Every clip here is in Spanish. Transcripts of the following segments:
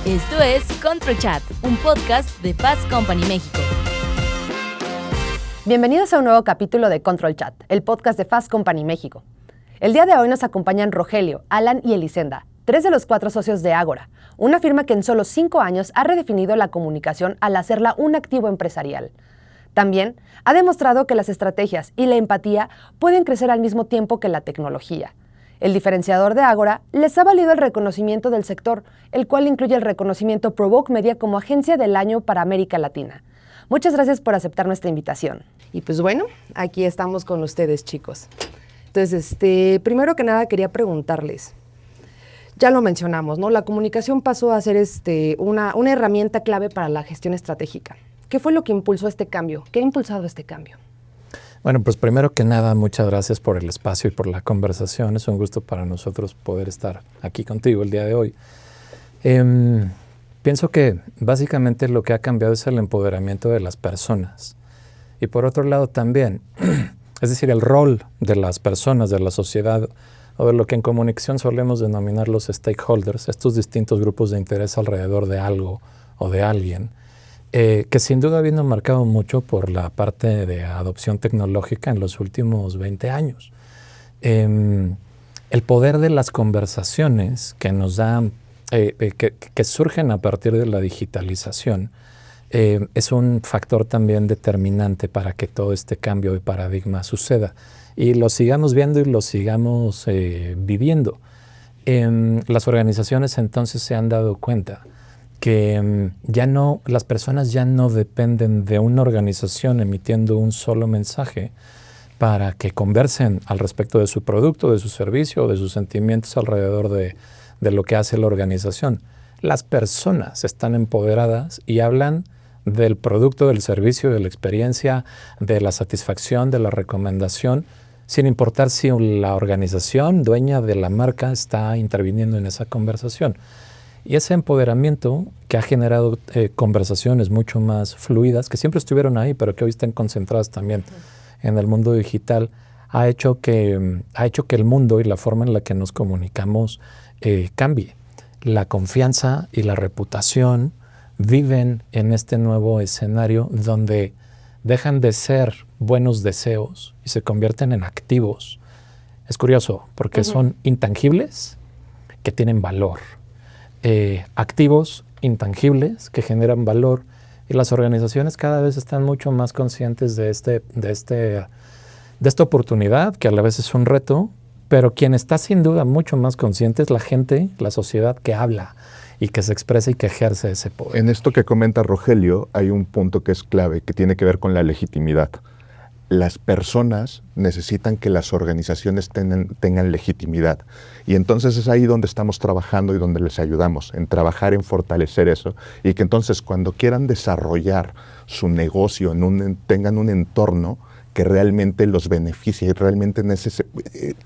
Esto es Control Chat, un podcast de Fast Company México. Bienvenidos a un nuevo capítulo de Control Chat, el podcast de Fast Company México. El día de hoy nos acompañan Rogelio, Alan y Elisenda, 3 de los 4 socios de Ágora, una firma que en solo 5 años ha redefinido la comunicación al hacerla un activo empresarial. También ha demostrado que las estrategias y la empatía pueden crecer al mismo tiempo que la tecnología. El diferenciador de Ágora les ha valido el reconocimiento del sector, el cual incluye el reconocimiento Provoke Media como Agencia del Año para América Latina. Muchas gracias por aceptar nuestra invitación. Y pues bueno, aquí estamos con ustedes, chicos. Entonces, primero que nada quería preguntarles, ya lo mencionamos, ¿no? La comunicación pasó a ser una herramienta clave para la gestión estratégica. ¿Qué fue lo que impulsó este cambio? ¿Qué ha impulsado este cambio? Bueno, pues primero que nada, muchas gracias por el espacio y por la conversación. Es un gusto para nosotros poder estar aquí contigo el día de hoy. Pienso que básicamente lo que ha cambiado es el empoderamiento de las personas. Y por otro lado también, es decir, el rol de las personas, de la sociedad, o de lo que en comunicación solemos denominar los stakeholders, estos distintos grupos de interés alrededor de algo o de alguien, que sin duda viene marcado mucho por la parte de adopción tecnológica en los últimos 20 años. El poder de las conversaciones que nos dan, que surgen a partir de la digitalización, es un factor también determinante para que todo este cambio de paradigma suceda y lo sigamos viendo y lo sigamos viviendo. Las organizaciones entonces se han dado cuenta que las personas ya no dependen de una organización emitiendo un solo mensaje para que conversen al respecto de su producto, de su servicio o de sus sentimientos alrededor de lo que hace la organización. Las personas están empoderadas y hablan del producto, del servicio, de la experiencia, de la satisfacción, de la recomendación, sin importar si la organización dueña de la marca está interviniendo en esa conversación. Y ese empoderamiento que ha generado conversaciones mucho más fluidas, que siempre estuvieron ahí, pero que hoy están concentradas también en el mundo digital, ha hecho que el mundo y la forma en la que nos comunicamos cambie. La confianza y la reputación viven en este nuevo escenario donde dejan de ser buenos deseos y se convierten en activos. Es curioso porque son intangibles que tienen valor. Activos intangibles que generan valor y las organizaciones cada vez están mucho más conscientes de esta oportunidad que a la vez es un reto, pero quien está sin duda mucho más consciente es la gente, la sociedad que habla y que se expresa y que ejerce ese poder. En esto que comenta Rogelio hay un punto que es clave, que tiene que ver con la legitimidad. Las personas necesitan que las organizaciones tengan legitimidad. Y entonces es ahí donde estamos trabajando y donde les ayudamos, en trabajar en fortalecer eso. Y que entonces cuando quieran desarrollar su negocio, tengan un entorno que realmente los beneficie y realmente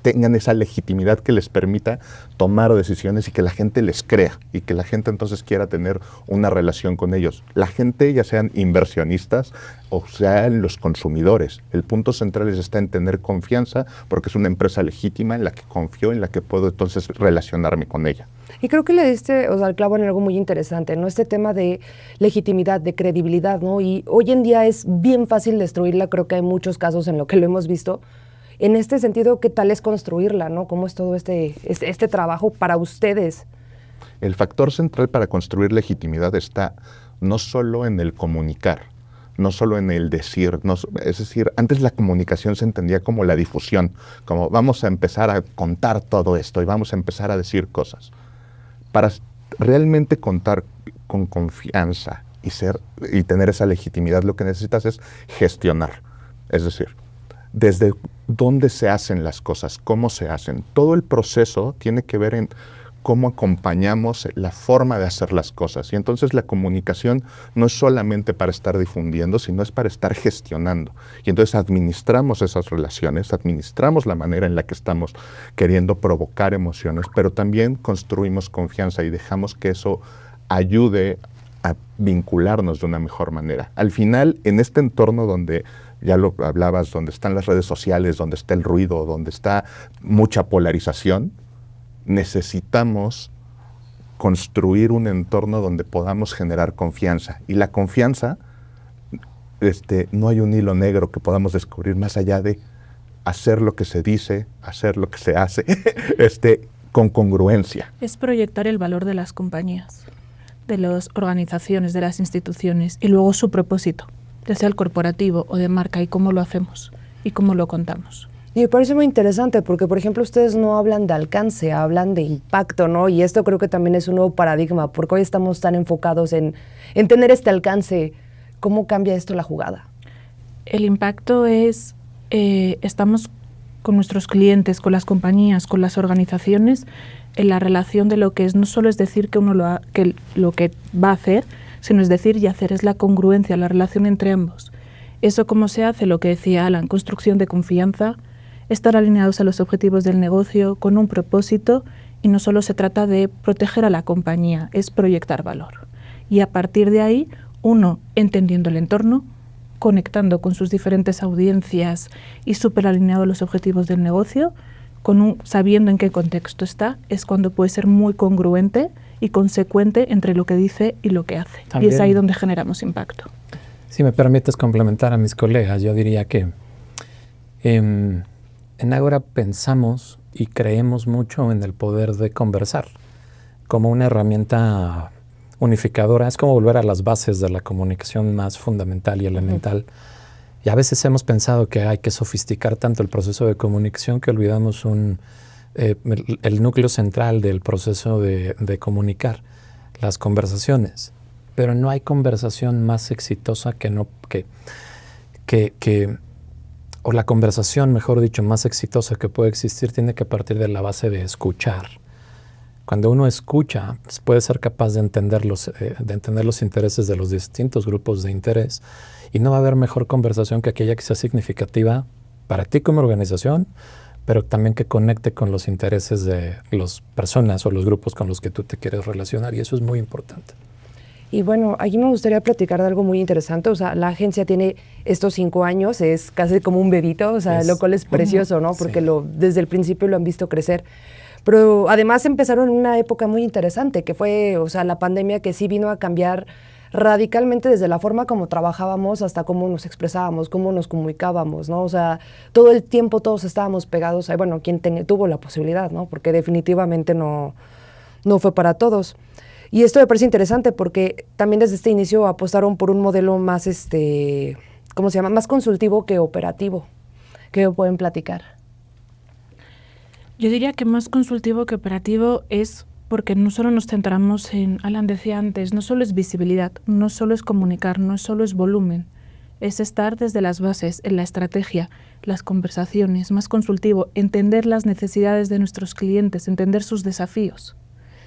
tengan esa legitimidad que les permita tomar decisiones y que la gente les crea y que la gente entonces quiera tener una relación con ellos. La gente, ya sean inversionistas o sean los consumidores, el punto central está en tener confianza porque es una empresa legítima en la que confío, en la que puedo entonces relacionarme con ella. Y creo que le diste al clavo en algo muy interesante, ¿no? Este tema de legitimidad, de credibilidad, ¿no? Y hoy en día es bien fácil destruirla, creo que hay muchos casos en los que lo hemos visto. En este sentido, ¿qué tal es construirla, ¿no? ¿Cómo es todo este trabajo para ustedes? El factor central para construir legitimidad está no solo en el comunicar, no solo en el decir, es decir, antes la comunicación se entendía como la difusión, como vamos a empezar a contar todo esto y vamos a empezar a decir cosas. Para realmente contar con confianza y tener esa legitimidad, lo que necesitas es gestionar. Es decir, desde dónde se hacen las cosas, cómo se hacen. Todo el proceso tiene que ver en cómo acompañamos la forma de hacer las cosas. Y entonces la comunicación no es solamente para estar difundiendo, sino es para estar gestionando. Y entonces administramos esas relaciones, administramos la manera en la que estamos queriendo provocar emociones, pero también construimos confianza y dejamos que eso ayude a vincularnos de una mejor manera. Al final, en este entorno donde ya lo hablabas, donde están las redes sociales, donde está el ruido, donde está mucha polarización, necesitamos construir un entorno donde podamos generar confianza. Y la confianza, no hay un hilo negro que podamos descubrir más allá de hacer lo que se dice, hacer lo que se hace, con congruencia. Es proyectar el valor de las compañías, de las organizaciones, de las instituciones, y luego su propósito, ya sea el corporativo o de marca, y cómo lo hacemos y cómo lo contamos. Y me parece muy interesante porque, por ejemplo, ustedes no hablan de alcance, hablan de impacto, ¿no? Y esto creo que también es un nuevo paradigma, porque hoy estamos tan enfocados en tener este alcance. ¿Cómo cambia esto la jugada? El impacto es, estamos con nuestros clientes, con las compañías, con las organizaciones, en la relación de lo que es, no solo es decir que uno lo que va a hacer, sino es decir y hacer, es la congruencia, la relación entre ambos. Eso cómo se hace, lo que decía Alan, construcción de confianza, estar alineados a los objetivos del negocio con un propósito, y no solo se trata de proteger a la compañía, es proyectar valor. Y a partir de ahí, uno, entendiendo el entorno, conectando con sus diferentes audiencias y súper alineado a los objetivos del negocio, sabiendo en qué contexto está, es cuando puede ser muy congruente y consecuente entre lo que dice y lo que hace. También, y es ahí donde generamos impacto. Si me permites complementar a mis colegas, yo diría que en Ágora pensamos y creemos mucho en el poder de conversar como una herramienta unificadora. Es como volver a las bases de la comunicación más fundamental y elemental. Y a veces hemos pensado que hay que sofisticar tanto el proceso de comunicación que olvidamos el núcleo central del proceso de comunicar, las conversaciones. Pero no hay conversación más exitosa o la conversación, mejor dicho, más exitosa que puede existir, tiene que partir de la base de escuchar. Cuando uno escucha, pues puede ser capaz de entender los intereses de los distintos grupos de interés, y no va a haber mejor conversación que aquella que sea significativa para ti como organización, pero también que conecte con los intereses de las personas o los grupos con los que tú te quieres relacionar, y eso es muy importante. Y bueno, aquí me gustaría platicar de algo muy interesante. O sea, la agencia tiene estos 5 años, es casi como un bebito, o sea, lo cual es precioso, ¿no? Porque sí, desde el principio lo han visto crecer. Pero además empezaron en una época muy interesante, que fue, o sea, la pandemia, que sí vino a cambiar radicalmente desde la forma como trabajábamos hasta cómo nos expresábamos, cómo nos comunicábamos, ¿no? O sea, todo el tiempo todos estábamos pegados a, bueno, quien tuvo la posibilidad, ¿no? Porque definitivamente no fue para todos. Y esto me parece interesante porque también desde este inicio apostaron por un modelo más, ¿cómo se llama? Más consultivo que operativo. ¿Qué pueden platicar? Yo diría que más consultivo que operativo es porque no solo nos centramos en, Alan decía antes, no solo es visibilidad, no solo es comunicar, no solo es volumen, es estar desde las bases, en la estrategia, las conversaciones, más consultivo, entender las necesidades de nuestros clientes, entender sus desafíos.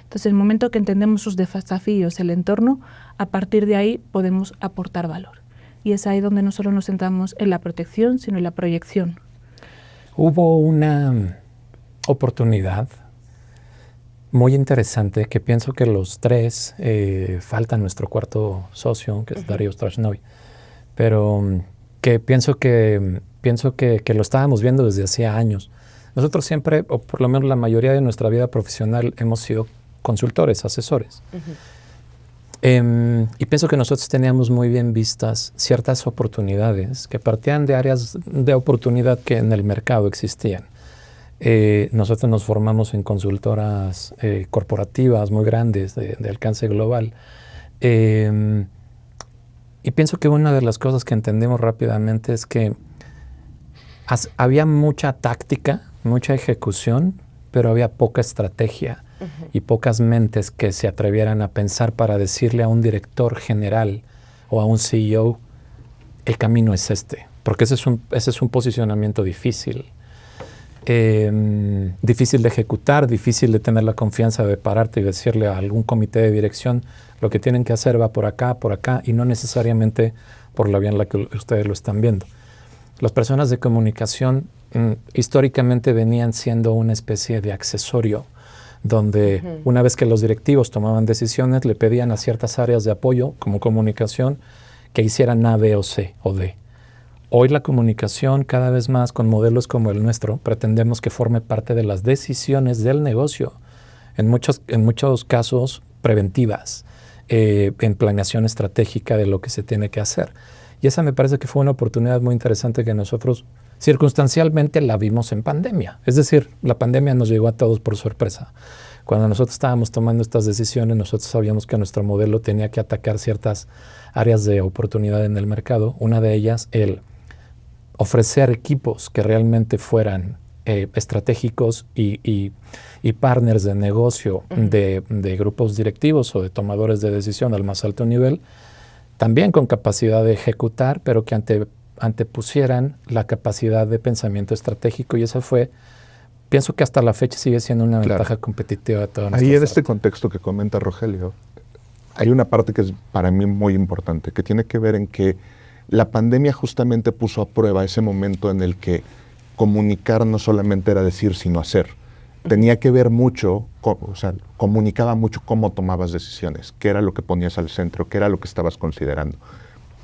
Entonces, en el momento que entendemos sus desafíos, el entorno, a partir de ahí podemos aportar valor. Y es ahí donde no solo nos centramos en la protección, sino en la proyección. Hubo una oportunidad muy interesante que pienso que los tres, falta nuestro cuarto socio, que es Darío Strashnoy, pero que pienso que lo estábamos viendo desde hacía años. Nosotros siempre, o por lo menos la mayoría de nuestra vida profesional, hemos sido consultores, asesores. Y pienso que nosotros teníamos muy bien vistas ciertas oportunidades que partían de áreas de oportunidad que en el mercado existían. Nosotros nos formamos en consultoras corporativas muy grandes de alcance global. Y pienso que una de las cosas que entendemos rápidamente es que había mucha táctica, mucha ejecución, pero había poca estrategia y pocas mentes que se atrevieran a pensar para decirle a un director general o a un CEO, el camino es este, porque ese es un posicionamiento difícil. Difícil de ejecutar, difícil de tener la confianza de pararte y decirle a algún comité de dirección lo que tienen que hacer va por acá, y no necesariamente por la vía en la que ustedes lo están viendo. Las personas de comunicación históricamente venían siendo una especie de accesorio donde una vez que los directivos tomaban decisiones le pedían a ciertas áreas de apoyo como comunicación que hicieran A, B o C o D. Hoy la comunicación, cada vez más con modelos como el nuestro, pretendemos que forme parte de las decisiones del negocio. en muchos casos preventivas, en planeación estratégica de lo que se tiene que hacer. Y esa me parece que fue una oportunidad muy interesante que nosotros circunstancialmente la vimos en pandemia. Es decir, la pandemia nos llegó a todos por sorpresa. Cuando nosotros estábamos tomando estas decisiones, nosotros sabíamos que nuestro modelo tenía que atacar ciertas áreas de oportunidad en el mercado. Una de ellas, el ofrecer equipos que realmente fueran estratégicos y partners de negocio de grupos directivos o de tomadores de decisión al más alto nivel, también con capacidad de ejecutar, pero que antepusieran la capacidad de pensamiento estratégico, y eso fue, pienso que hasta la fecha sigue siendo una ventaja competitiva de toda nuestra Ahí en startup. este contexto que comenta Rogelio, hay una parte que es para mí muy importante, que tiene que ver en que la pandemia justamente puso a prueba ese momento en el que comunicar no solamente era decir, sino hacer. Tenía que ver mucho, comunicaba mucho cómo tomabas decisiones, qué era lo que ponías al centro, qué era lo que estabas considerando.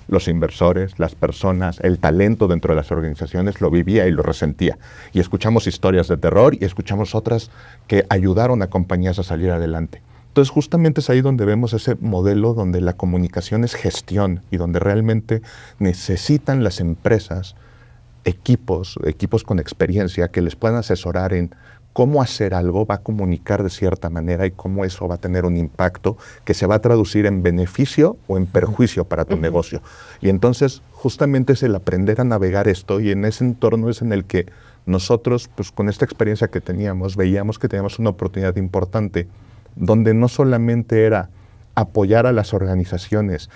Los inversores, las personas, el talento dentro de las organizaciones lo vivía y lo resentía. Y escuchamos historias de terror y escuchamos otras que ayudaron a compañías a salir adelante. Entonces justamente es ahí donde vemos ese modelo donde la comunicación es gestión y donde realmente necesitan las empresas equipos con experiencia que les puedan asesorar en cómo hacer algo, va a comunicar de cierta manera y cómo eso va a tener un impacto que se va a traducir en beneficio o en perjuicio para tu negocio. Y entonces justamente es el aprender a navegar esto, y en ese entorno es en el que nosotros, pues con esta experiencia que teníamos, veíamos que teníamos una oportunidad importante donde no solamente era apoyar a las organizaciones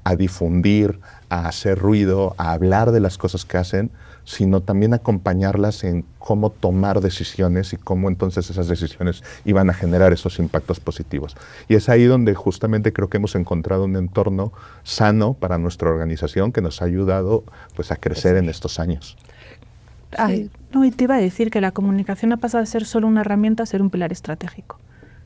a difundir, a hacer ruido, a hablar de las cosas que hacen, sino también acompañarlas en cómo tomar decisiones y cómo entonces esas decisiones iban a generar esos impactos positivos. Y es ahí donde justamente creo que hemos encontrado un entorno sano para nuestra organización que nos ha ayudado pues a crecer en estos años. Sí. No, y te iba a decir que la comunicación ha pasado de ser solo una herramienta a ser un pilar estratégico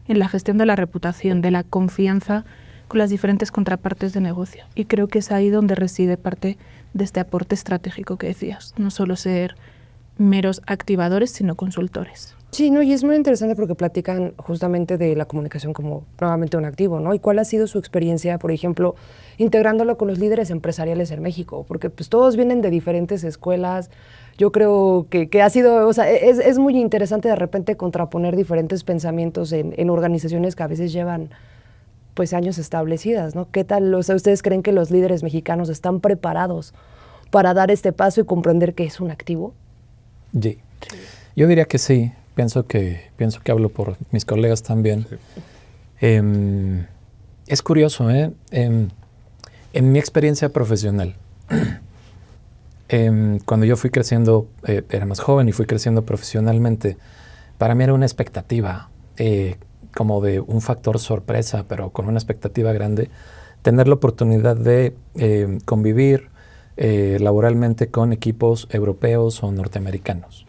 en la gestión de la reputación, de la confianza con las diferentes contrapartes de negocio. Y creo que es ahí donde reside parte de este aporte estratégico que decías. No solo ser meros activadores, sino consultores. Sí, no, y es muy interesante porque platican justamente de la comunicación como nuevamente un activo, ¿no? ¿Y cuál ha sido su experiencia, por ejemplo, integrándolo con los líderes empresariales en México? Porque pues todos vienen de diferentes escuelas. Yo creo que ha sido, o sea, es muy interesante de repente contraponer diferentes pensamientos en organizaciones que a veces llevan pues años establecidas, ¿no? ¿Qué tal? O sea, ¿ustedes creen que los líderes mexicanos están preparados para dar este paso y comprender que es un activo? Sí. Yo diría que sí. Pienso que hablo por mis colegas también. Sí. Es curioso, en mi experiencia profesional, cuando yo fui creciendo, era más joven y fui creciendo profesionalmente, para mí era una expectativa, como de un factor sorpresa, pero con una expectativa grande, tener la oportunidad de convivir laboralmente con equipos europeos o norteamericanos.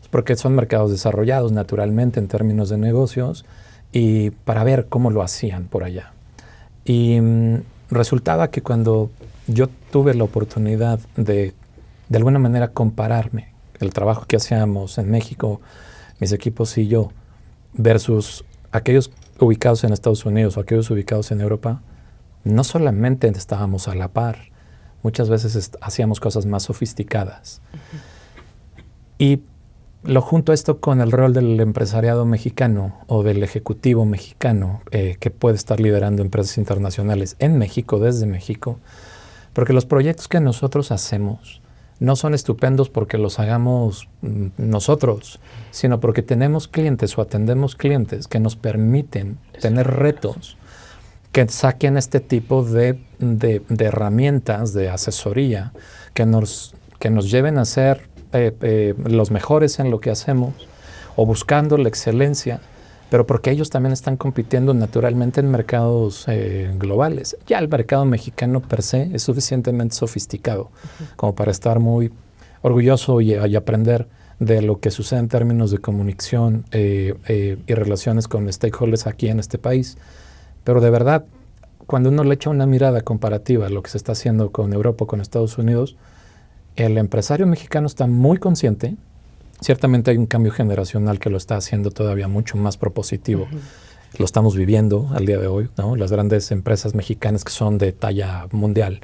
Porque son mercados desarrollados naturalmente en términos de negocios, y para ver cómo lo hacían por allá. Y resultaba que cuando yo tuve la oportunidad de alguna manera compararme el trabajo que hacíamos en México, mis equipos y yo, versus aquellos ubicados en Estados Unidos o aquellos ubicados en Europa, no solamente estábamos a la par, muchas veces hacíamos cosas más sofisticadas. Y lo junto esto con el rol del empresariado mexicano o del ejecutivo mexicano que puede estar liderando empresas internacionales en México, desde México, porque los proyectos que nosotros hacemos no son estupendos porque los hagamos nosotros, sino porque tenemos clientes o atendemos clientes que nos permiten tener retos que saquen este tipo de herramientas de asesoría que nos lleven a ser los mejores en lo que hacemos o buscando la excelencia, pero porque ellos también están compitiendo naturalmente en mercados globales. Ya el mercado mexicano per se es suficientemente sofisticado como para estar muy orgulloso y aprender de lo que sucede en términos de comunicación y relaciones con stakeholders aquí en este país. Pero de verdad, cuando uno le echa una mirada comparativa a lo que se está haciendo con Europa o con Estados Unidos, el empresario mexicano está muy consciente Ciertamente hay un cambio generacional que lo está haciendo todavía mucho más propositivo. Lo estamos viviendo al día de hoy, ¿no? Las grandes empresas mexicanas que son de talla mundial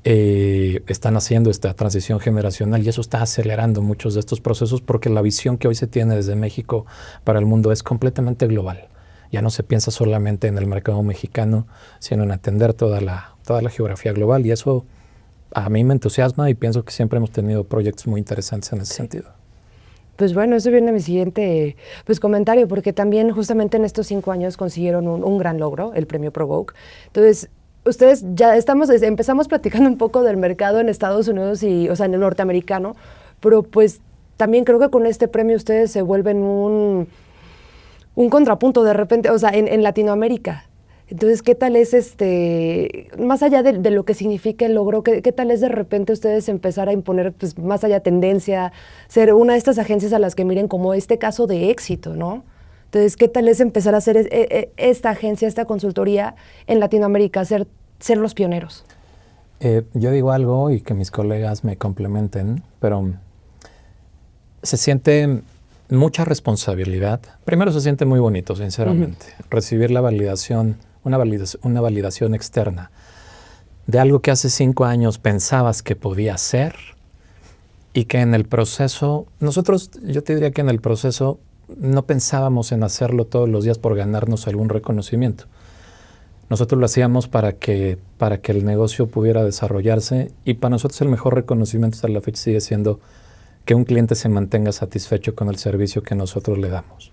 están haciendo esta transición generacional y eso está acelerando muchos de estos procesos porque la visión que hoy se tiene desde México para el mundo es completamente global. Ya no se piensa solamente en el mercado mexicano, sino en atender toda la geografía global y eso a mí me entusiasma y pienso que siempre hemos tenido proyectos muy interesantes en ese sentido. Pues bueno, eso viene a mi siguiente comentario, porque también justamente en estos 5 años consiguieron un gran logro, el premio Provoke. Entonces, ustedes ya empezamos platicando un poco del mercado en Estados Unidos o sea, en el norteamericano, pero pues también creo que con este premio ustedes se vuelven un contrapunto de repente, o sea, en Latinoamérica. Entonces, ¿qué tal es más allá de lo que significa el logro, qué tal es de repente ustedes empezar a imponer pues, más allá tendencia, ser una de estas agencias a las que miren como este caso de éxito, ¿no? Entonces, ¿qué tal es empezar a hacer esta agencia, esta consultoría en Latinoamérica, ser los pioneros? Yo digo algo y que mis colegas me complementen, pero se siente mucha responsabilidad. Primero se siente muy bonito, sinceramente, recibir la validación, una validación externa de algo que hace 5 años pensabas que podía ser y que en el proceso, yo te diría que en el proceso no pensábamos en hacerlo todos los días por ganarnos algún reconocimiento. Nosotros lo hacíamos para que el negocio pudiera desarrollarse y para nosotros el mejor reconocimiento hasta la fecha sigue siendo que un cliente se mantenga satisfecho con el servicio que nosotros le damos.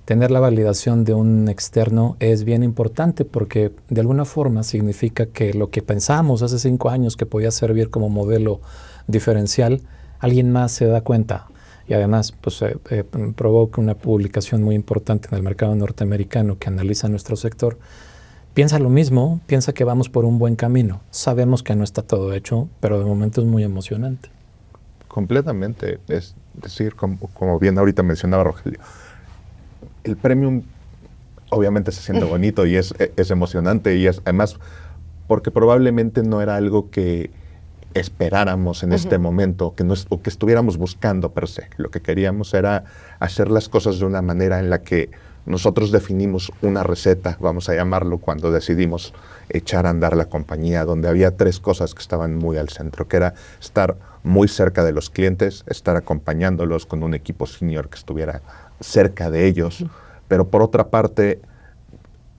Tener la validación de un externo es bien importante porque de alguna forma significa que lo que pensábamos hace 5 años que podía servir como modelo diferencial, alguien más se da cuenta. Y además pues, provoca una publicación muy importante en el mercado norteamericano que analiza nuestro sector. Piensa lo mismo, piensa que vamos por un buen camino. Sabemos que no está todo hecho, pero de momento es muy emocionante. Completamente. Es decir, como bien ahorita mencionaba Rogelio, el premium obviamente se siente bonito y es emocionante y es además porque probablemente no era algo que esperáramos en este momento o que estuviéramos buscando per se. Lo que queríamos era hacer las cosas de una manera en la que nosotros definimos una receta, vamos a llamarlo, cuando decidimos echar a andar la compañía, donde había 3 cosas que estaban muy al centro, que era estar muy cerca de los clientes, estar acompañándolos con un equipo senior que estuviera cerca de ellos, pero por otra parte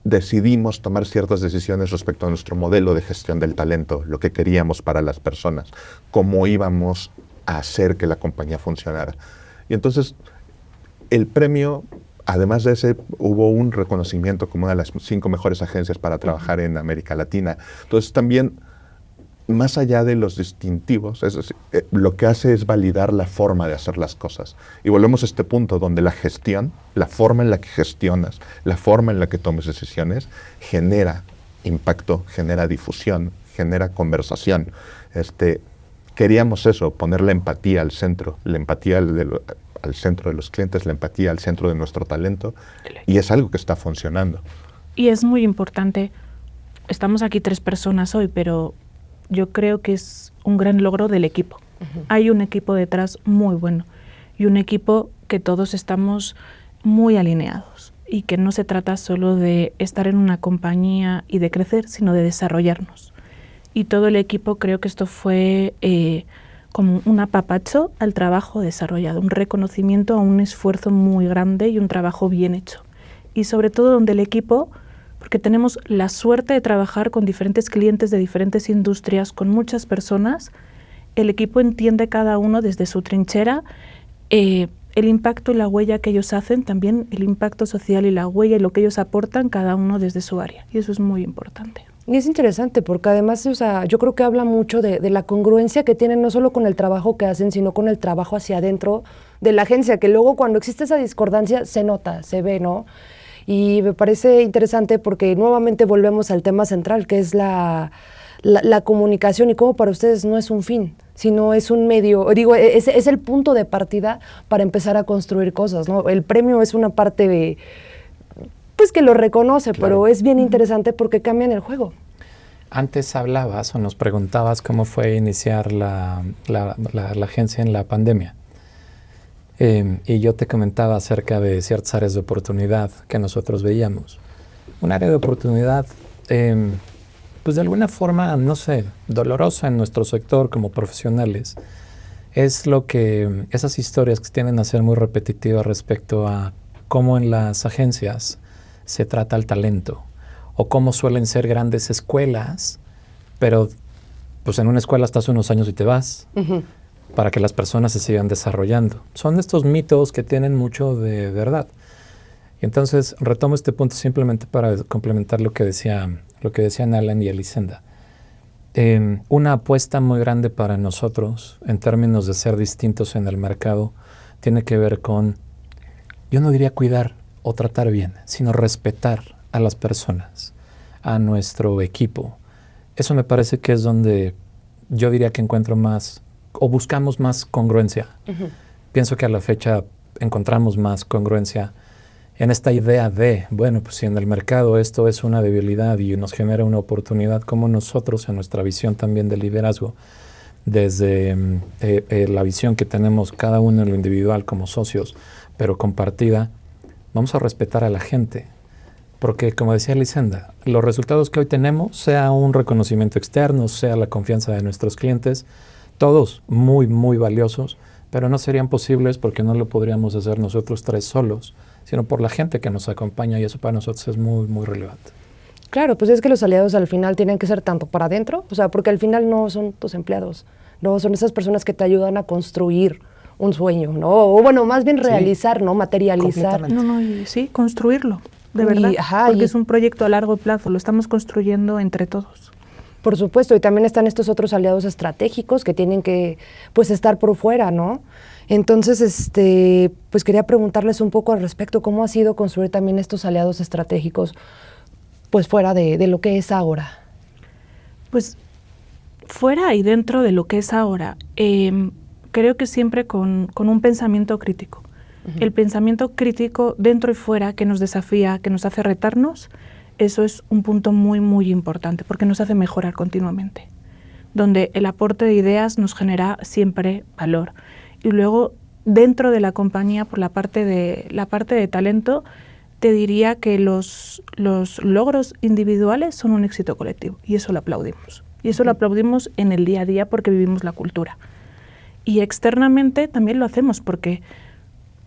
decidimos tomar ciertas decisiones respecto a nuestro modelo de gestión del talento, lo que queríamos para las personas, cómo íbamos a hacer que la compañía funcionara. Y entonces el premio, además de ese, hubo un reconocimiento como una de las 5 mejores agencias para trabajar en América Latina. Entonces también, más allá de los distintivos, es decir, lo que hace es validar la forma de hacer las cosas. Y volvemos a este punto donde la gestión, la forma en la que gestionas, la forma en la que tomes decisiones, genera impacto, genera difusión, genera conversación. Queríamos eso, poner la empatía al centro, la empatía al centro de los clientes, la empatía al centro de nuestro talento, y es algo que está funcionando. Y es muy importante, estamos aquí 3 personas hoy, pero yo creo que es un gran logro del equipo. Hay un equipo detrás muy bueno y un equipo que todos estamos muy alineados y que no se trata solo de estar en una compañía y de crecer, sino de desarrollarnos. Y todo el equipo, creo que esto fue como un apapacho al trabajo desarrollado, un reconocimiento a un esfuerzo muy grande y un trabajo bien hecho. Y sobre todo donde el equipo, porque tenemos la suerte de trabajar con diferentes clientes de diferentes industrias, con muchas personas, el equipo entiende cada uno desde su trinchera el impacto y la huella que ellos hacen, también el impacto social y la huella y lo que ellos aportan cada uno desde su área. Y eso es muy importante. Y es interesante porque además, o sea, yo creo que habla mucho de la congruencia que tienen no solo con el trabajo que hacen, sino con el trabajo hacia adentro de la agencia, que luego cuando existe esa discordancia se nota, se ve, ¿no? Y me parece interesante porque nuevamente volvemos al tema central, que es la comunicación y cómo para ustedes no es un fin, sino es un medio, digo, es el punto de partida para empezar a construir cosas, ¿no? El premio es una parte pues que lo reconoce, claro, pero es bien interesante porque cambian el juego. Antes hablabas o nos preguntabas cómo fue iniciar la agencia en la pandemia. Y yo te comentaba acerca de ciertas áreas de oportunidad que nosotros veíamos. Un área de oportunidad, pues de alguna forma, no sé, dolorosa en nuestro sector como profesionales, es esas historias que tienden a ser muy repetitivas respecto a cómo en las agencias se trata el talento, o cómo suelen ser grandes escuelas, pero pues en una escuela estás unos años y te vas, para que las personas se sigan desarrollando. Son estos mitos que tienen mucho de verdad. Y entonces retomo este punto simplemente para complementar lo que decían Alan y Elisenda. Una apuesta muy grande para nosotros en términos de ser distintos en el mercado tiene que ver con, yo no diría cuidar o tratar bien, sino respetar a las personas, a nuestro equipo. Eso me parece que es donde yo diría que encuentro más o buscamos más congruencia. Pienso que a la fecha encontramos más congruencia en esta idea de, bueno, pues si en el mercado esto es una debilidad y nos genera una oportunidad, como nosotros en nuestra visión también de liderazgo, desde la visión que tenemos cada uno en lo individual como socios, pero compartida, vamos a respetar a la gente. Porque, como decía Elisenda, los resultados que hoy tenemos, sea un reconocimiento externo, sea la confianza de nuestros clientes, todos muy, muy valiosos, pero no serían posibles porque no lo podríamos hacer nosotros tres solos, sino por la gente que nos acompaña, y eso para nosotros es muy, muy relevante. Claro, pues es que los aliados al final tienen que ser tanto para adentro, o sea, porque al final no son tus empleados, no son esas personas que te ayudan a construir un sueño, ¿no? O bueno, más bien realizar, ¿no? Materializar. Sí, construirlo, de verdad, porque es un proyecto a largo plazo, lo estamos construyendo entre todos. Por supuesto, y también están estos otros aliados estratégicos que tienen que, pues, estar por fuera, ¿no? Entonces, pues quería preguntarles un poco al respecto, ¿cómo ha sido construir también estos aliados estratégicos, pues, fuera de lo que es Ágora? Pues, fuera y dentro de lo que es Ágora, creo que siempre con un pensamiento crítico. El pensamiento crítico dentro y fuera que nos desafía, que nos hace retarnos, eso es un punto muy, muy importante, porque nos hace mejorar continuamente, donde el aporte de ideas nos genera siempre valor. Y luego, dentro de la compañía, por la parte de talento, te diría que los logros individuales son un éxito colectivo, y eso lo aplaudimos. Y eso lo aplaudimos en el día a día porque vivimos la cultura. Y externamente también lo hacemos porque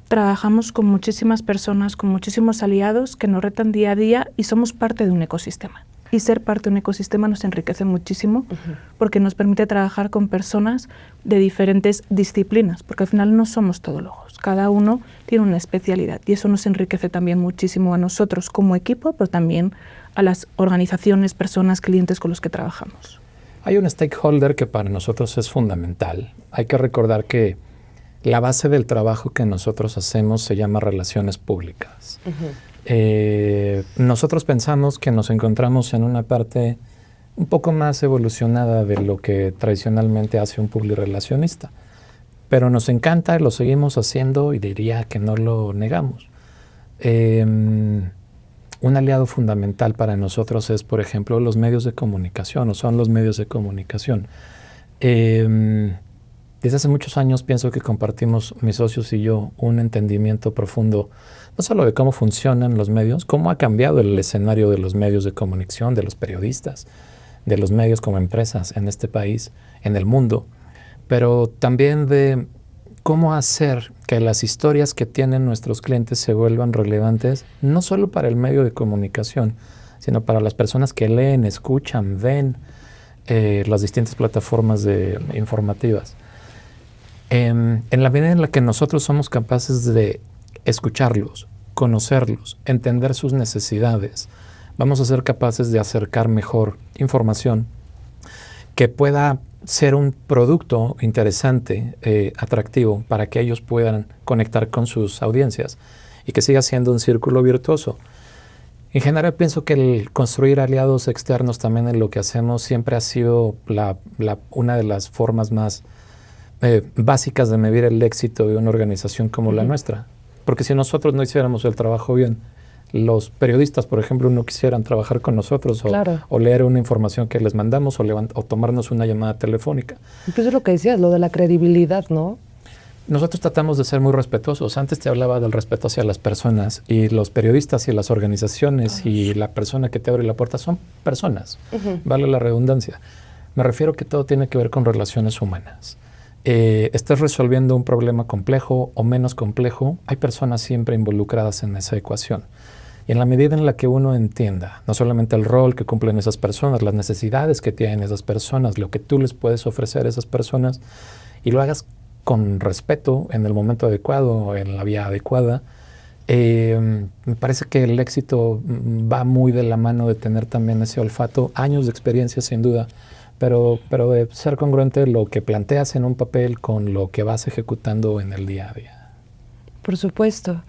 trabajamos con muchísimas personas, con muchísimos aliados que nos retan día a día y somos parte de un ecosistema. Y ser parte de un ecosistema nos enriquece muchísimo porque nos permite trabajar con personas de diferentes disciplinas, porque al final no somos todólogos, cada uno tiene una especialidad y eso nos enriquece también muchísimo a nosotros como equipo, pero también a las organizaciones, personas, clientes con los que trabajamos. Hay un stakeholder que para nosotros es fundamental. Hay que recordar que la base del trabajo que nosotros hacemos se llama relaciones públicas. Nosotros pensamos que nos encontramos en una parte un poco más evolucionada de lo que tradicionalmente hace un publirelacionista. Pero nos encanta, lo seguimos haciendo y diría que no lo negamos. Un aliado fundamental para nosotros es, por ejemplo, los medios de comunicación, o son los medios de comunicación. Desde hace muchos años pienso que compartimos, mis socios y yo, un entendimiento profundo, no solo de cómo funcionan los medios, cómo ha cambiado el escenario de los medios de comunicación, de los periodistas, de los medios como empresas en este país, en el mundo, pero también de cómo hacer que las historias que tienen nuestros clientes se vuelvan relevantes, no solo para el medio de comunicación, sino para las personas que leen, escuchan, ven las distintas plataformas informativas. En la medida en la que nosotros somos capaces de escucharlos, conocerlos, entender sus necesidades, vamos a ser capaces de acercar mejor información que pueda ser un producto interesante, atractivo, para que ellos puedan conectar con sus audiencias y que siga siendo un círculo virtuoso. En general pienso que el construir aliados externos también en lo que hacemos siempre ha sido una de las formas más básicas de medir el éxito de una organización como la nuestra. Porque si nosotros no hiciéramos el trabajo bien, los periodistas, por ejemplo, no quisieran trabajar con nosotros o leer una información que les mandamos o tomarnos una llamada telefónica. Incluso lo que decías, lo de la credibilidad, ¿no? Nosotros tratamos de ser muy respetuosos. Antes te hablaba del respeto hacia las personas, y los periodistas y las organizaciones y la persona que te abre la puerta son personas, vale la redundancia. Me refiero que todo tiene que ver con relaciones humanas. Estés resolviendo un problema complejo o menos complejo, hay personas siempre involucradas en esa ecuación. Y en la medida en la que uno entienda no solamente el rol que cumplen esas personas, las necesidades que tienen esas personas, lo que tú les puedes ofrecer a esas personas, y lo hagas con respeto, en el momento adecuado, en la vía adecuada, me parece que el éxito va muy de la mano de tener también ese olfato, años de experiencia sin duda, pero de ser congruente lo que planteas en un papel con lo que vas ejecutando en el día a día. Por supuesto.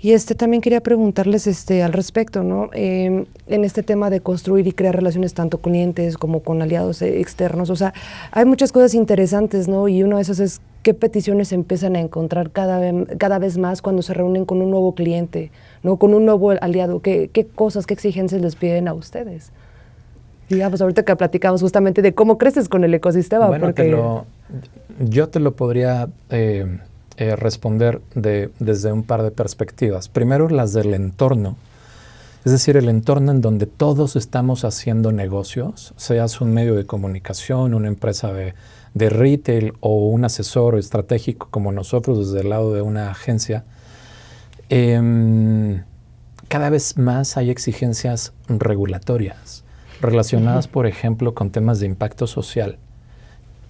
Y también quería preguntarles al respecto, ¿no? En este tema de construir y crear relaciones tanto con clientes como con aliados externos. O sea, hay muchas cosas interesantes, ¿no? Y una de esas es qué peticiones se empiezan a encontrar cada vez más cuando se reúnen con un nuevo cliente, ¿no? Con un nuevo aliado. ¿Qué cosas, qué exigencias les piden a ustedes? Digamos, ahorita que platicamos justamente de cómo creces con el ecosistema. Bueno, porque yo te lo podría responder desde un par de perspectivas. Primero, las del entorno, es decir, el entorno en donde todos estamos haciendo negocios, seas un medio de comunicación, una empresa de retail o un asesor estratégico como nosotros desde el lado de una agencia. Cada vez más hay exigencias regulatorias relacionadas, por ejemplo, con temas de impacto social,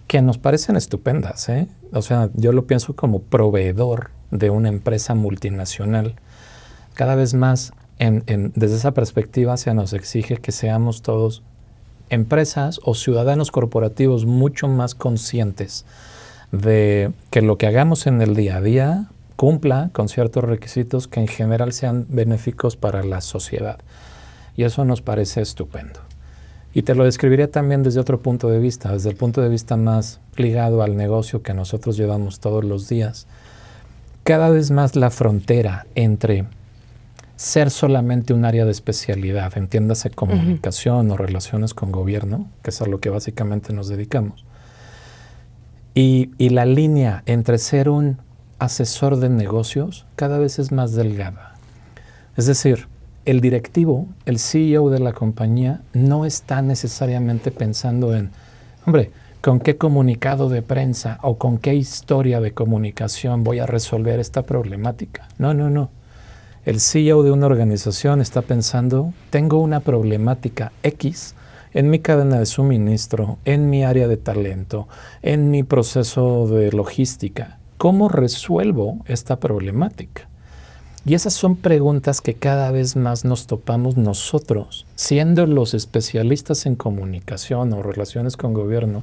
que nos parecen estupendas, ¿eh? O sea, yo lo pienso como proveedor de una empresa multinacional. Cada vez más, desde esa perspectiva, se nos exige que seamos todos empresas o ciudadanos corporativos mucho más conscientes de que lo que hagamos en el día a día cumpla con ciertos requisitos que en general sean benéficos para la sociedad. Y eso nos parece estupendo. Y te lo describiría también desde otro punto de vista, desde el punto de vista más ligado al negocio que nosotros llevamos todos los días. Cada vez más la frontera entre ser solamente un área de especialidad, entiéndase comunicación o relaciones con gobierno, que es a lo que básicamente nos dedicamos, y la línea entre ser un asesor de negocios cada vez es más delgada. Es decir, el directivo, el CEO de la compañía, no está necesariamente pensando en, hombre, ¿con qué comunicado de prensa o con qué historia de comunicación voy a resolver esta problemática? No, no, no. El CEO de una organización está pensando, tengo una problemática X en mi cadena de suministro, en mi área de talento, en mi proceso de logística. ¿Cómo resuelvo esta problemática? Y esas son preguntas que cada vez más nos topamos nosotros, siendo los especialistas en comunicación o relaciones con gobierno.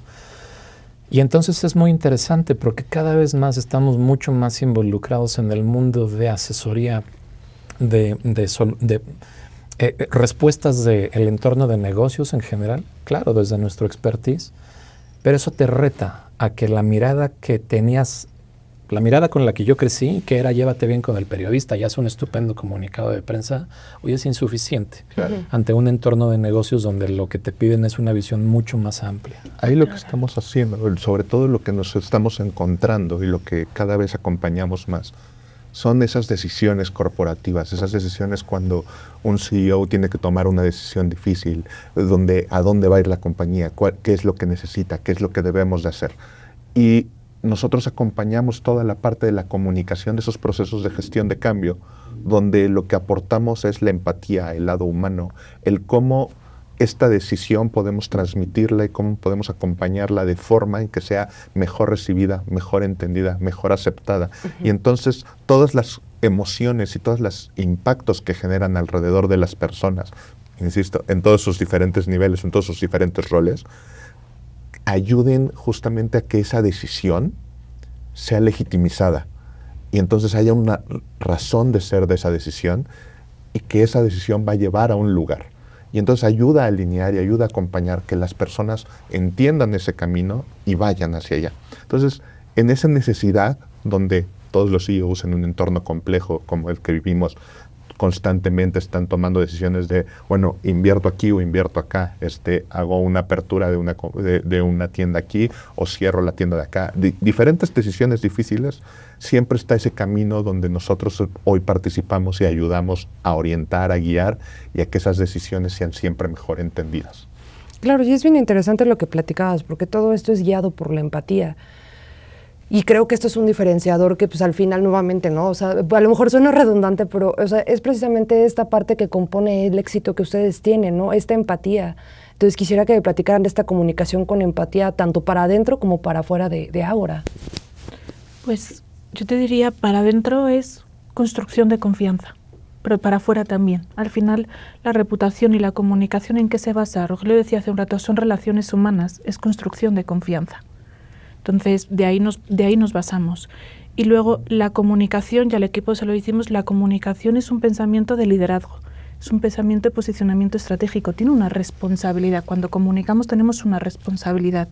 Y entonces es muy interesante porque cada vez más estamos mucho más involucrados en el mundo de asesoría, de respuestas del entorno de negocios en general, claro, desde nuestro expertise, pero eso te reta a que la mirada que tenías, la mirada con la que yo crecí, que era llévate bien con el periodista y haz un estupendo comunicado de prensa, hoy es insuficiente ante un entorno de negocios donde lo que te piden es una visión mucho más amplia. Ahí lo que estamos haciendo, sobre todo lo que nos estamos encontrando y lo que cada vez acompañamos más, son esas decisiones corporativas, esas decisiones cuando un CEO tiene que tomar una decisión difícil, a dónde va a ir la compañía, qué es lo que necesita, qué es lo que debemos de hacer. Y nosotros acompañamos toda la parte de la comunicación de esos procesos de gestión de cambio, donde lo que aportamos es la empatía, el lado humano, el cómo esta decisión podemos transmitirla y cómo podemos acompañarla de forma en que sea mejor recibida, mejor entendida, mejor aceptada. Y entonces todas las emociones y todos los impactos que generan alrededor de las personas, insisto, en todos sus diferentes niveles, en todos sus diferentes roles, ayuden justamente a que esa decisión sea legitimizada y entonces haya una razón de ser de esa decisión y que esa decisión va a llevar a un lugar. Y entonces ayuda a alinear y ayuda a acompañar que las personas entiendan ese camino y vayan hacia allá. Entonces, en esa necesidad donde todos los CEOs en un entorno complejo como el que vivimos, constantemente están tomando decisiones de, bueno, invierto aquí o invierto acá, hago una apertura de una tienda aquí o cierro la tienda de acá. Diferentes decisiones difíciles, siempre está ese camino donde nosotros hoy participamos y ayudamos a orientar, a guiar y a que esas decisiones sean siempre mejor entendidas. Claro, y es bien interesante lo que platicabas, porque todo esto es guiado por la empatía. Y creo que esto es un diferenciador que pues al final nuevamente, ¿no? O sea, a lo mejor suena redundante, pero o sea, es precisamente esta parte que compone el éxito que ustedes tienen, ¿no? Esta empatía. Entonces quisiera que me platicaran de esta comunicación con empatía, tanto para adentro como para afuera de Ágora. Pues yo te diría, para adentro es construcción de confianza, pero para afuera también. Al final, la reputación y la comunicación, ¿en qué se basa? Rogelio decía hace un rato, son relaciones humanas, es construcción de confianza. Entonces, de ahí nos basamos. Y luego, la comunicación, y al equipo se lo decimos, la comunicación es un pensamiento de liderazgo, es un pensamiento de posicionamiento estratégico, tiene una responsabilidad. Cuando comunicamos tenemos una responsabilidad.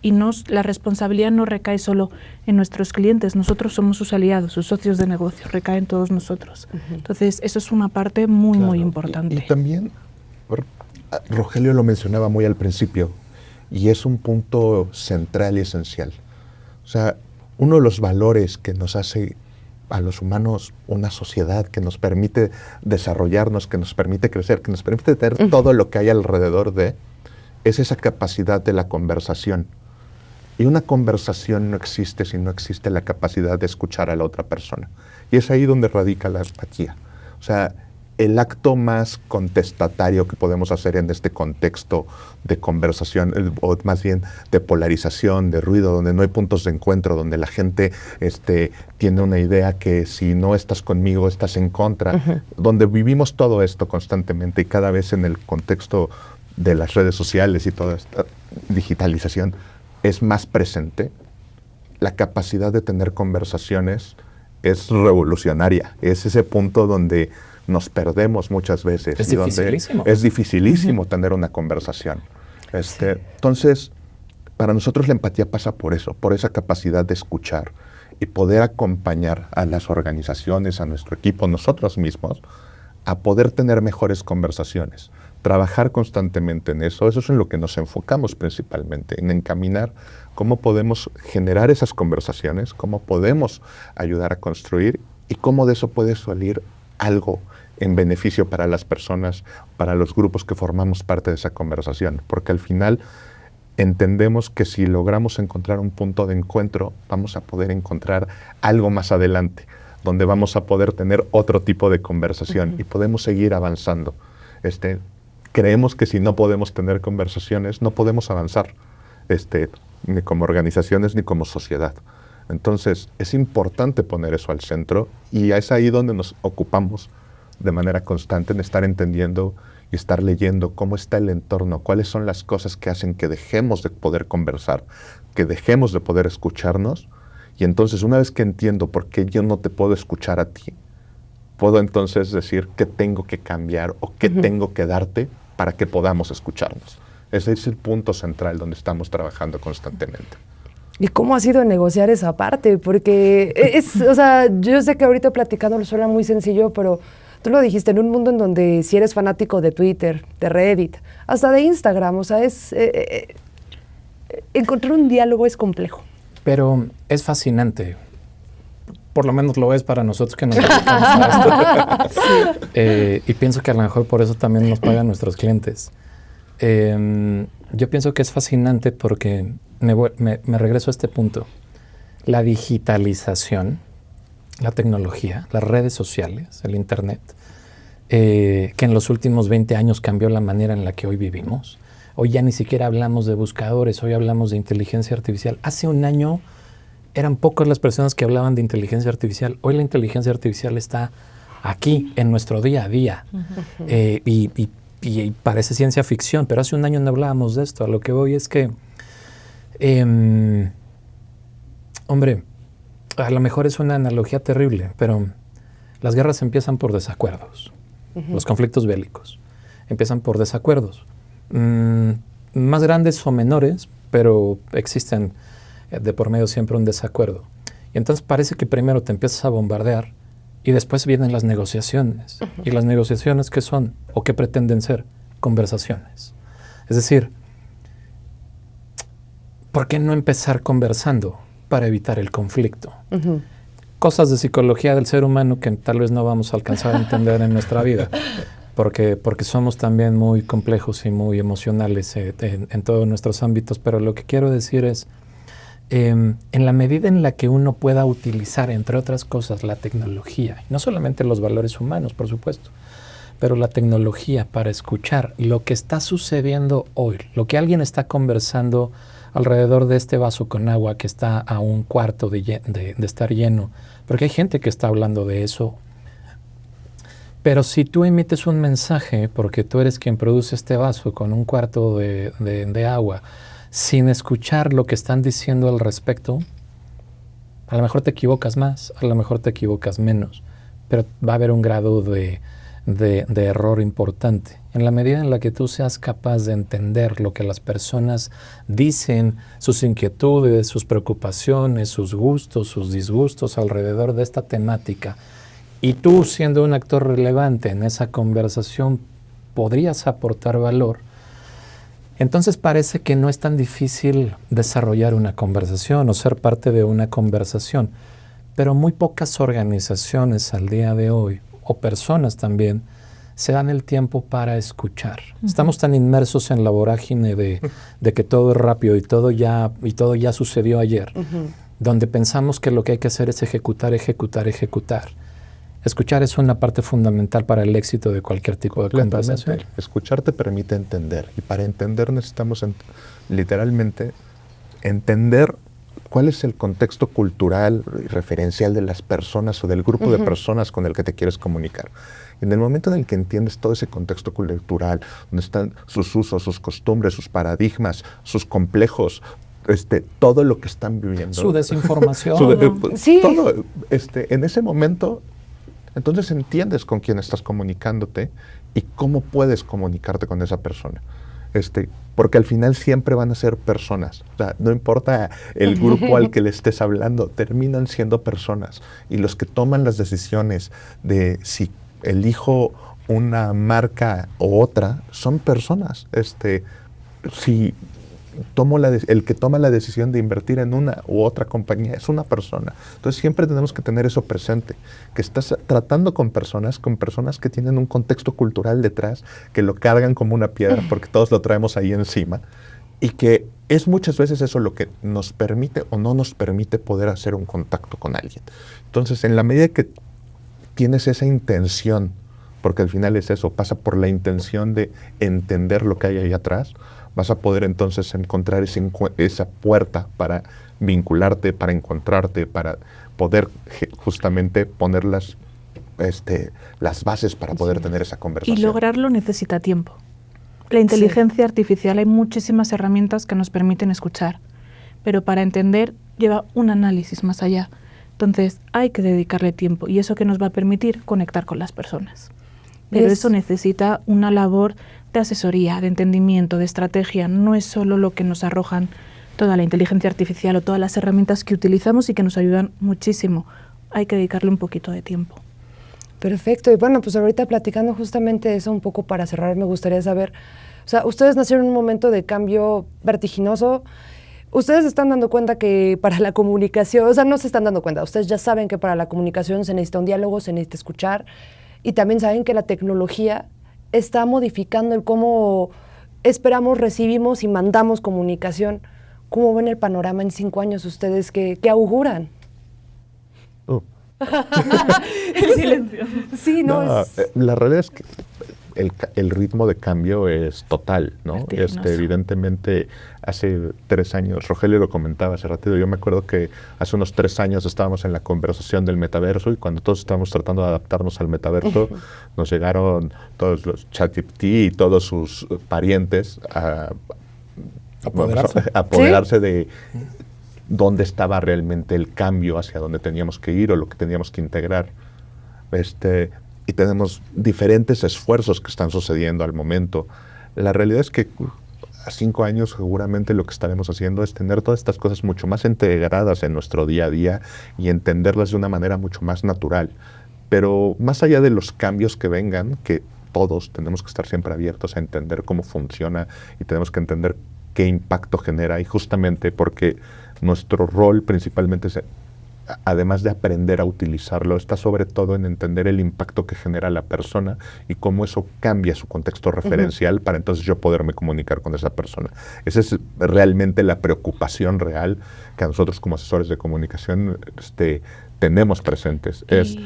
Y la responsabilidad no recae solo en nuestros clientes, nosotros somos sus aliados, sus socios de negocio, recae en todos nosotros. Entonces, eso es una parte muy, muy importante. Y también, Rogelio lo mencionaba muy al principio, y es un punto central y esencial. O sea, uno de los valores que nos hace a los humanos una sociedad, que nos permite desarrollarnos, que nos permite crecer, que nos permite tener todo lo que hay alrededor es esa capacidad de la conversación. Y una conversación no existe si no existe la capacidad de escuchar a la otra persona. Y es ahí donde radica la empatía. O sea, el acto más contestatario que podemos hacer en este contexto de conversación, o más bien de polarización, de ruido, donde no hay puntos de encuentro, donde la gente tiene una idea que si no estás conmigo, estás en contra, donde vivimos todo esto constantemente y cada vez en el contexto de las redes sociales y toda esta digitalización es más presente, la capacidad de tener conversaciones es revolucionaria. Es ese punto donde nos perdemos muchas veces. Es dificilísimo. Es dificilísimo tener una conversación. Entonces, para nosotros la empatía pasa por eso, por esa capacidad de escuchar y poder acompañar a las organizaciones, a nuestro equipo, nosotros mismos, a poder tener mejores conversaciones. Trabajar constantemente en eso es en lo que nos enfocamos principalmente, en encaminar cómo podemos generar esas conversaciones, cómo podemos ayudar a construir y cómo de eso puede salir algo en beneficio para las personas, para los grupos que formamos parte de esa conversación. Porque al final entendemos que si logramos encontrar un punto de encuentro, vamos a poder encontrar algo más adelante, donde vamos a poder tener otro tipo de conversación y podemos seguir avanzando. Creemos que si no podemos tener conversaciones, no podemos avanzar, ni como organizaciones ni como sociedad. Entonces, es importante poner eso al centro y es ahí donde nos ocupamos de manera constante en estar entendiendo y estar leyendo cómo está el entorno, cuáles son las cosas que hacen que dejemos de poder conversar, que dejemos de poder escucharnos. Y entonces, una vez que entiendo por qué yo no te puedo escuchar a ti, puedo entonces decir qué tengo que cambiar o qué tengo que darte para que podamos escucharnos. Ese es el punto central donde estamos trabajando constantemente. ¿Y cómo ha sido negociar esa parte? Porque o sea, yo sé que ahorita platicándolo suena muy sencillo, pero tú lo dijiste, en un mundo en donde si eres fanático de Twitter, de Reddit, hasta de Instagram, o sea, encontrar un diálogo es complejo. Pero es fascinante. Por lo menos lo es para nosotros que nos dedicamos a esto. Y pienso que a lo mejor por eso también nos pagan nuestros clientes. Yo pienso que es fascinante porque me regreso a este punto. La digitalización, la tecnología, las redes sociales, el Internet, que en los últimos 20 años cambió la manera en la que hoy vivimos. Hoy ya ni siquiera hablamos de buscadores, hoy hablamos de inteligencia artificial. Hace un año eran pocas las personas que hablaban de inteligencia artificial. Hoy la inteligencia artificial está aquí, en nuestro día a día. Y parece ciencia ficción, pero hace un año no hablábamos de esto. A lo que voy es que, hombre, a lo mejor es una analogía terrible, pero las guerras empiezan por desacuerdos. Los conflictos bélicos empiezan por desacuerdos. Más grandes o menores, pero existen de por medio siempre un desacuerdo. Y entonces parece que primero te empiezas a bombardear Y después vienen las negociaciones. ¿Y las negociaciones qué son? ¿O qué pretenden ser? Conversaciones. Es decir, ¿por qué no empezar conversando para evitar el conflicto? Cosas de psicología del ser humano que tal vez no vamos a alcanzar a entender en nuestra vida, porque somos también muy complejos y muy emocionales en todos nuestros ámbitos, pero lo que quiero decir es, en la medida en la que uno pueda utilizar, entre otras cosas, la tecnología, no solamente los valores humanos, por supuesto, pero la tecnología para escuchar lo que está sucediendo hoy, lo que alguien está conversando alrededor de este vaso con agua que está a un cuarto de estar lleno, porque hay gente que está hablando de eso. Pero si tú emites un mensaje, porque tú eres quien produce este vaso con un cuarto de agua, sin escuchar lo que están diciendo al respecto, a lo mejor te equivocas más, a lo mejor te equivocas menos, pero va a haber un grado de error importante. En la medida en la que tú seas capaz de entender lo que las personas dicen, sus inquietudes, sus preocupaciones, sus gustos, sus disgustos alrededor de esta temática, y tú siendo un actor relevante en esa conversación podrías aportar valor, entonces parece que no es tan difícil desarrollar una conversación o ser parte de una conversación. Pero muy pocas organizaciones al día de hoy, o personas también, se dan el tiempo para escuchar. Estamos tan inmersos en la vorágine de que todo es rápido y todo ya sucedió ayer, donde pensamos que lo que hay que hacer es ejecutar. Escuchar es una parte fundamental para el éxito de cualquier tipo de conversación. Escuchar te permite entender, y para entender necesitamos literalmente entender cuál es el contexto cultural y referencial de las personas o del grupo de personas con el que te quieres comunicar. En el momento en el que entiendes todo ese contexto cultural, donde están sus usos, sus costumbres, sus paradigmas, sus complejos, todo lo que están viviendo. Su desinformación. Sí. Todo, en ese momento, entonces entiendes con quién estás comunicándote y cómo puedes comunicarte con esa persona. Porque al final siempre van a ser personas. O sea, no importa el grupo al que le estés hablando, terminan siendo personas. Y los que toman las decisiones de si elijo una marca o otra, son personas. Si tomo el que toma la decisión de invertir en una u otra compañía es una persona. Entonces siempre tenemos que tener eso presente, que estás tratando con personas que tienen un contexto cultural detrás, que lo cargan como una piedra porque todos lo traemos ahí encima, y que es muchas veces eso lo que nos permite o no nos permite poder hacer un contacto con alguien. Entonces, en la medida que tienes esa intención, porque al final es eso, pasa por la intención de entender lo que hay ahí atrás, vas a poder entonces encontrar esa puerta para vincularte, para encontrarte, para poder justamente poner las bases para poder tener esa conversación. Y lograrlo necesita tiempo. La inteligencia artificial, hay muchísimas herramientas que nos permiten escuchar, pero para entender lleva un análisis más allá. Entonces hay que dedicarle tiempo, y eso que nos va a permitir conectar con las personas. Pero eso necesita una labor de asesoría, de entendimiento, de estrategia. No es solo lo que nos arrojan toda la inteligencia artificial o todas las herramientas que utilizamos y que nos ayudan muchísimo. Hay que dedicarle un poquito de tiempo. Perfecto. Y bueno, pues ahorita platicando justamente de eso un poco para cerrar, me gustaría saber, o sea, ustedes nacieron en un momento de cambio vertiginoso. Ustedes se están dando cuenta que para la comunicación, o sea, no se están dando cuenta, ustedes ya saben que para la comunicación se necesita un diálogo, se necesita escuchar, y también saben que la tecnología está modificando el cómo esperamos, recibimos y mandamos comunicación. ¿Cómo ven el panorama en 5 años ustedes? ¿Qué auguran? El silencio. Sí, la realidad es que el ritmo de cambio es total, ¿no? Evidentemente, hace 3 años, Rogelio lo comentaba hace ratito, yo me acuerdo que hace unos 3 años estábamos en la conversación del metaverso, y cuando todos estábamos tratando de adaptarnos al metaverso, nos llegaron todos los ChatGPT y todos sus parientes a apoderarse de dónde estaba realmente el cambio, hacia dónde teníamos que ir o lo que teníamos que integrar. Y tenemos diferentes esfuerzos que están sucediendo al momento. La realidad es que a 5 años seguramente lo que estaremos haciendo es tener todas estas cosas mucho más integradas en nuestro día a día y entenderlas de una manera mucho más natural. Pero más allá de los cambios que vengan, que todos tenemos que estar siempre abiertos a entender cómo funciona y tenemos que entender qué impacto genera, y justamente porque nuestro rol principalmente es, además de aprender a utilizarlo, está sobre todo en entender el impacto que genera la persona y cómo eso cambia su contexto referencial para entonces yo poderme comunicar con esa persona. Esa es realmente la preocupación real que a nosotros como asesores de comunicación tenemos presentes. Es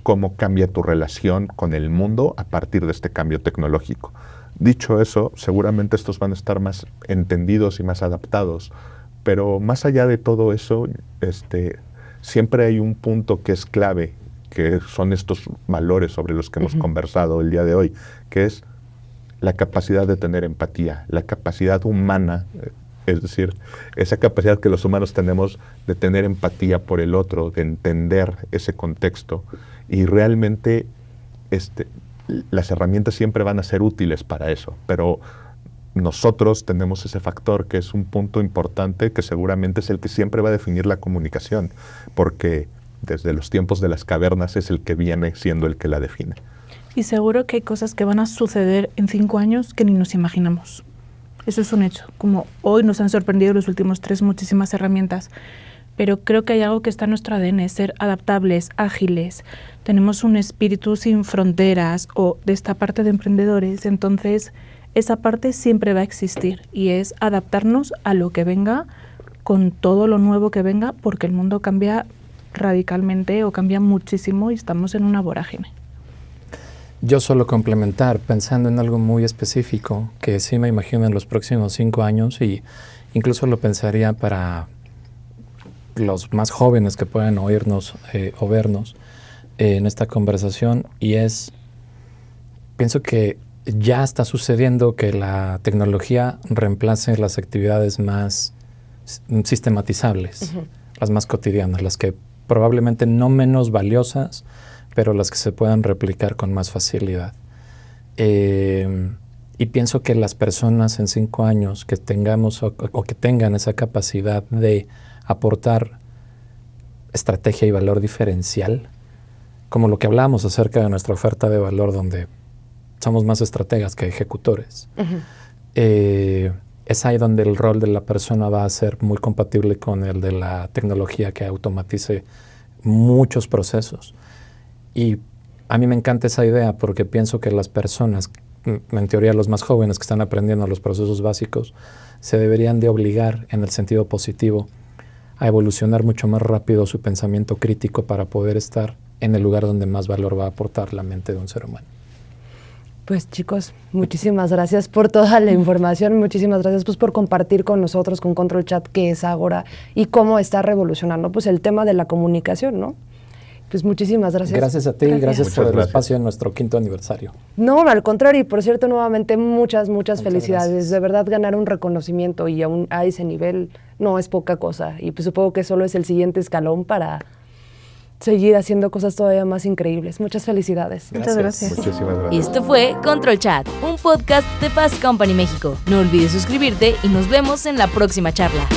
cómo cambia tu relación con el mundo a partir de este cambio tecnológico. Dicho eso, seguramente estos van a estar más entendidos y más adaptados, pero más allá de todo eso, siempre hay un punto que es clave, que son estos valores sobre los que hemos conversado el día de hoy, que es la capacidad de tener empatía, la capacidad humana, es decir, esa capacidad que los humanos tenemos de tener empatía por el otro, de entender ese contexto, y realmente las herramientas siempre van a ser útiles para eso, pero nosotros tenemos ese factor que es un punto importante que seguramente es el que siempre va a definir la comunicación, porque desde los tiempos de las cavernas es el que viene siendo el que la define. Y seguro que hay cosas que van a suceder en 5 años que ni nos imaginamos. Eso es un hecho. Como hoy nos han sorprendido los últimos 3 muchísimas herramientas, pero creo que hay algo que está en nuestro ADN, ser adaptables, ágiles. Tenemos un espíritu sin fronteras, o de esta parte de emprendedores, entonces esa parte siempre va a existir y es adaptarnos a lo que venga, con todo lo nuevo que venga, porque el mundo cambia radicalmente o cambia muchísimo y estamos en una vorágine. Yo solo complementar, pensando en algo muy específico, que sí me imagino en los próximos 5 años, y incluso lo pensaría para los más jóvenes que puedan oírnos o vernos en esta conversación, y pienso que ya está sucediendo que la tecnología reemplace las actividades más sistematizables, las más cotidianas, las que probablemente no menos valiosas, pero las que se puedan replicar con más facilidad. Y pienso que las personas en 5 años que tengamos o que tengan esa capacidad de aportar estrategia y valor diferencial, como lo que hablamos acerca de nuestra oferta de valor, donde somos más estrategas que ejecutores. Es ahí donde el rol de la persona va a ser muy compatible con el de la tecnología que automatice muchos procesos. Y a mí me encanta esa idea porque pienso que las personas, en teoría los más jóvenes que están aprendiendo los procesos básicos, se deberían de obligar en el sentido positivo a evolucionar mucho más rápido su pensamiento crítico para poder estar en el lugar donde más valor va a aportar la mente de un ser humano. Pues chicos, muchísimas gracias por toda la información, muchísimas gracias pues por compartir con nosotros, con Control Chat, qué es Ágora y cómo está revolucionando pues el tema de la comunicación, ¿no? Pues muchísimas gracias. Gracias a ti, gracias por el gracias. espacio en nuestro 5º aniversario. No, al contrario, y por cierto, nuevamente muchas felicidades. Gracias. De verdad, ganar un reconocimiento y aún a ese nivel no es poca cosa. Y pues supongo que solo es el siguiente escalón para seguir haciendo cosas todavía más increíbles. Muchas felicidades. Muchas gracias. Muchísimas gracias. Y esto fue Control Chat, un podcast de Fast Company México. No olvides suscribirte y nos vemos en la próxima charla.